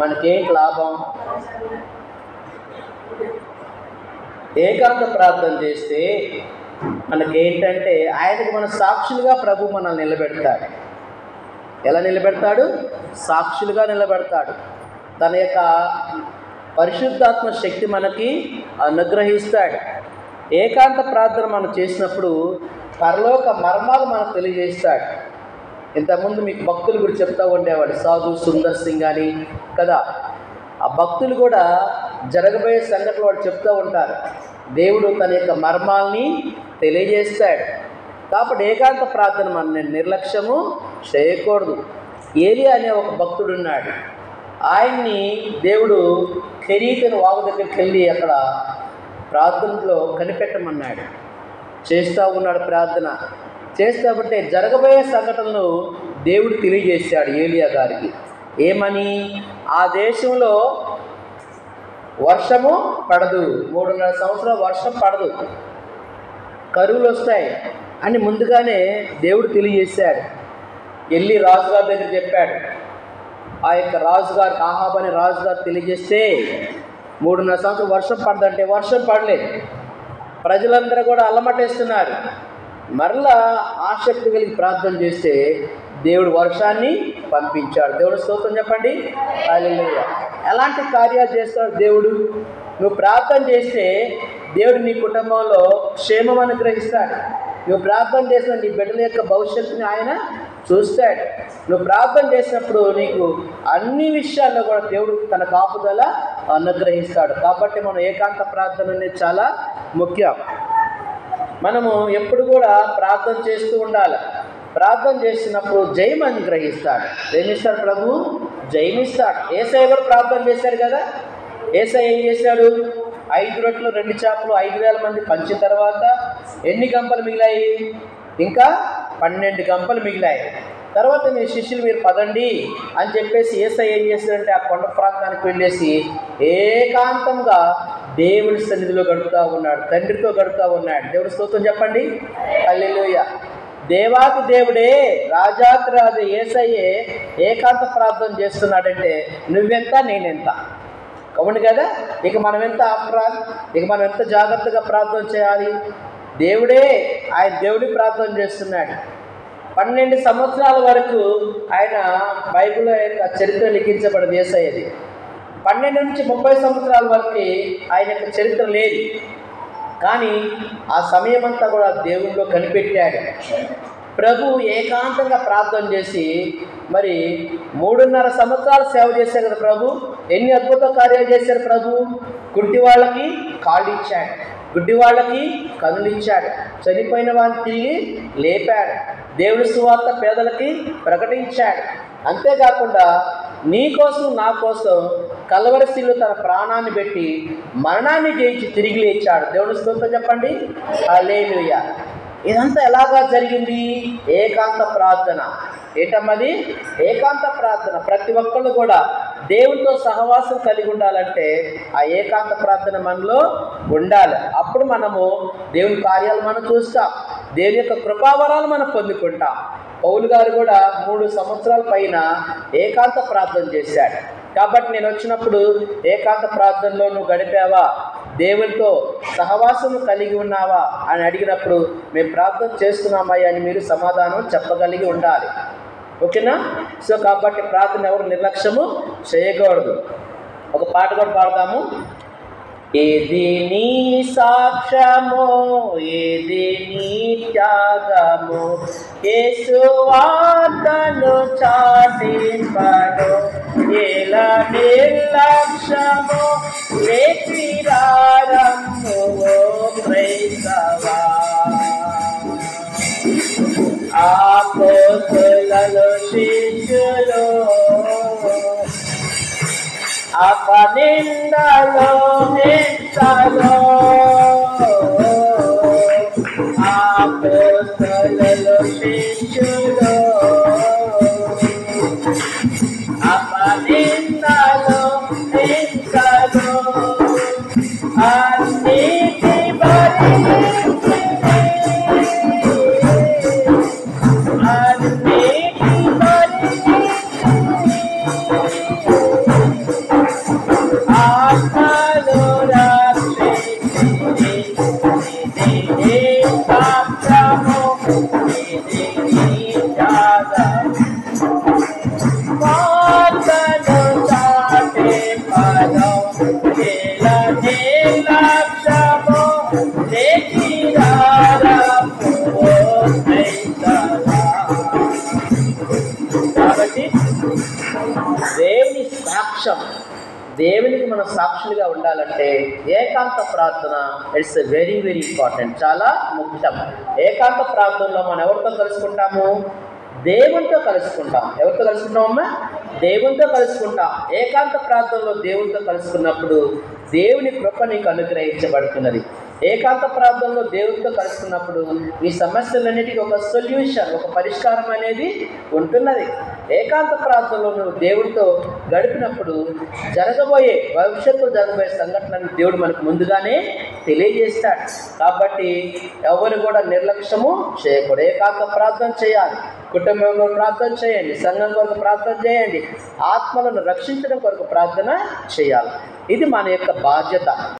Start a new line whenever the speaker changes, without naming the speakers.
మనకేంటి లాభం? ఏకాంత ప్రార్థన చేస్తే మనకేంటంటే ఆయనకు మన సాక్షులుగా ప్రభు మనల్ని నిలబెడతాడు. ఎలా నిలబెడతాడు? సాక్షులుగా నిలబెడతాడు. తన యొక్క పరిశుద్ధాత్మ శక్తి మనకి అనుగ్రహిస్తాడు. ఏకాంత ప్రార్థన మనం చేసినప్పుడు పరలోక మర్మాలు మనకు తెలియజేస్తాడు. ఇంతకుముందు మీకు భక్తులు గురించి చెప్తూ ఉండేవాడు, సాధు సుందర్ సింగ్ అని కదా. ఆ భక్తులు కూడా జరగబోయే సంఘటనలు వాడు చెప్తూ ఉంటారు. దేవుడు తన యొక్క మర్మాల్ని తెలియజేస్తాడు. కాబట్టి ఏకాంత ప్రార్థన మన నిర్లక్ష్యము చేయకూడదు. ఏలియా అనే ఒక భక్తుడు ఉన్నాడు. ఆయన్ని దేవుడు కెరీతను వాగు దగ్గరికి వెళ్ళి అక్కడ ప్రార్థనలో కనిపెట్టమన్నాడు. చేస్తూ ఉన్నాడు ప్రార్థన. చేస్తామంటే జరగబోయే సంఘటనలు దేవుడు తెలియజేశాడు ఏలియా గారికి. ఏమని? ఆ దేశంలో వర్షము పడదు, 3.5 సంవత్సరాలు వర్షం పడదు, కరువులు వస్తాయి అని ముందుగానే దేవుడు తెలియజేశాడు. వెళ్ళి రాజుగారి దగ్గర చెప్పాడు. ఆ యొక్క రాజుగారికి, ఆహాబ్ అనే రాజుగారు తెలియజేస్తే 3.5 సంవత్సరం వర్షం పడదంటే వర్షం పడలేదు. ప్రజలందరూ కూడా అల్లమటేస్తున్నారు. మరలా ఆసక్తి కలిగి ప్రార్థన చేస్తే దేవుడు వర్షాన్ని పంపించాడు. దేవుడు స్తోత్రం చెప్పండి. హల్లెలూయా. ఎలాంటి కార్యాలు చేస్తాడు దేవుడు? నువ్వు ప్రార్థన చేస్తే దేవుడు నీ కుటుంబంలో క్షేమం అనుగ్రహిస్తాడు. నువ్వు ప్రార్థన చేసిన నీ బిడ్డల యొక్క భవిష్యత్తుని ఆయన చూస్తాడు. నువ్వు ప్రార్థన చేసినప్పుడు నీకు అన్ని విషయాల్లో కూడా దేవుడు తన కాపుదల అనుగ్రహిస్తాడు. కాబట్టి మనం ఏకాంత ప్రార్థన అనేది చాలా ముఖ్యం. మనము ఎప్పుడు కూడా ప్రార్థన చేస్తూ ఉండాలి. ప్రార్థన చేసినప్పుడు జయం అనుగ్రహిస్తాడు. ఏమిస్తాడు ప్రభు? జయమిస్తాడు. యేసయ్య కూడా ప్రార్థన చేశాడు కదా. యేసయ్య ఏం చేశాడు? 5 రొట్టెలు 2 చేపలు 5,000 మంది పంచిన తర్వాత ఎన్ని గంపలు మిగిలాయి? ఇంకా 12 గంపలు మిగిలాయి. తర్వాత మీ శిష్యులు మీరు పదండి అని చెప్పేసి యేసయ్య ఏం చేశాడంటే ఆ కొండ ప్రాంతానికి వెళ్ళేసి ఏకాంతంగా దేవుడి సన్నిధిలో గడుపుతూ ఉన్నాడు, తండ్రితో గడుపుతూ ఉన్నాడు. దేవుడి స్తోత్రం చెప్పండి. హల్లెలూయా. దేవాది దేవుడే, రాజాతి రాజు యేసయ్యే ఏకాంత ప్రార్థన చేస్తున్నాడంటే నువ్వెంత నేనెంత? అవును కదా. ఇక మనం ఎంత జాగ్రత్తగా ప్రార్థన చేయాలి? దేవుడే, ఆయన దేవుడి ప్రార్థన చేస్తున్నాడు. 12 సంవత్సరాల వరకు ఆయన బైబిల్లో యొక్క చరిత్ర లిఖించబడింది యేసయ్యది. 12 నుంచి 30 సంవత్సరాల వరకు ఆయన యొక్క చరిత్ర లేదు. కానీ ఆ సమయం అంతా కూడా దేవునిలో కనిపెట్టాడు. ప్రభు ఏకాంతంగా ప్రార్థన చేసి మరి 3.5 సంవత్సరాలు సేవ చేశారు కదా ప్రభు. ఎన్ని అద్భుత కార్యాలు చేశారు ప్రభు. కుంటి వాళ్ళకి కాళ్ళు ఇచ్చాడు, గుడ్డి వాళ్ళకి కనులు ఇచ్చాడు, చనిపోయిన వారిని తిరిగి లేపాడు, దేవుడి సువార్త పేదలకి ప్రకటించాడు. అంతేకాకుండా నీ కోసం నా కోసం కల్వరి శిలువ తన ప్రాణాన్ని పెట్టి మరణాన్ని జయించి తిరిగి లేచాడు. దేవుడి స్తోత్రం చెప్పండి. హల్లెలూయా. ఇదంతా ఎలాగా జరిగింది? ఏకాంత ప్రార్థన. ఏంటమ్మది? ఏకాంత ప్రార్థన. ప్రతి ఒక్కళ్ళు కూడా దేవునితో సహవాసం కలిగి ఉండాలంటే ఆ ఏకాంత ప్రార్థన మనలో ఉండాలి. అప్పుడు మనము దేవుని కార్యాలు మనం చూస్తాం, దేవుని యొక్క కృపావరాలు మనం పొందుకుంటాం. పౌలు గారు కూడా 3 సంవత్సరాల పైన ఏకాంత ప్రార్థన చేశాడు. కాబట్టి నేను వచ్చినప్పుడు ఏకాంత ప్రార్థనలో నువ్వు గడిపావా, దేవునితో సహవాసం కలిగి ఉన్నావా అని అడిగినప్పుడు మేము ప్రార్థన చేస్తున్నామయ్యా అని మీరు సమాధానం చెప్పగలిగి ఉండాలి. ఓకేనా? సో కాబట్టి ప్రార్థన ఎవరు నిర్లక్ష్యము చేయకూడదు. ఒక పాట కూడా పాడదాము. ఏది నీ సాక్ష్యమో, ఏది నీ త్యాగము, యేసు వార్తను చాటింపను, ఎలా నిర్లక్ష్యము రేపిరారము క్రైస్తవా. అపోస్తలులు శిష్యులు అపనిందలో హింసలో, అపోస్తలులు శిష్యులు అపనిందలో హింసలో అన్నిటి భరించి అన్నిటి భరించి దేవుని సాక్ష్యం, దేవునికి మనం సాక్షులుగా ఉండాలంటే ఏకాంత ప్రార్థన ఇట్స్ వెరీ వెరీ ఇంపార్టెంట్, చాలా ముఖ్యం. ఏకాంత ప్రార్థనలో మనం ఎవరితో కలుసుకుంటాము? దేవునితో కలుసుకుంటాం. ఎవరితో కలుసుకుంటామమ్మా? దేవునితో కలుసుకుంటాం. ఏకాంత ప్రార్థనలో దేవునితో కలుసుకున్నప్పుడు దేవుని కృప నీకు అనుగ్రహించబడుతున్నది. ఏకాంత ప్రార్థనలో దేవునితో కలుసుకున్నప్పుడు ఈ సమస్యలన్నిటికీ ఒక సొల్యూషన్, ఒక పరిష్కారం అనేది ఉంటున్నది. ఏకాంత ప్రార్థనలో నువ్వు దేవుడితో గడిపినప్పుడు భవిష్యత్తులో జరగబోయే సంఘటనలను దేవుడు మనకు ముందుగానే తెలియజేస్తాడు. కాబట్టి ఎవరు కూడా నిర్లక్ష్యము చేయకూడదు. ఏకాంత ప్రార్థన చేయాలి. కుటుంబంలో ప్రార్థన చేయండి, సంఘం కొరకు ప్రార్థన చేయండి, ఆత్మలను రక్షించడం కొరకు ప్రార్థన చేయాలి. ఇది మన యొక్క బాధ్యత.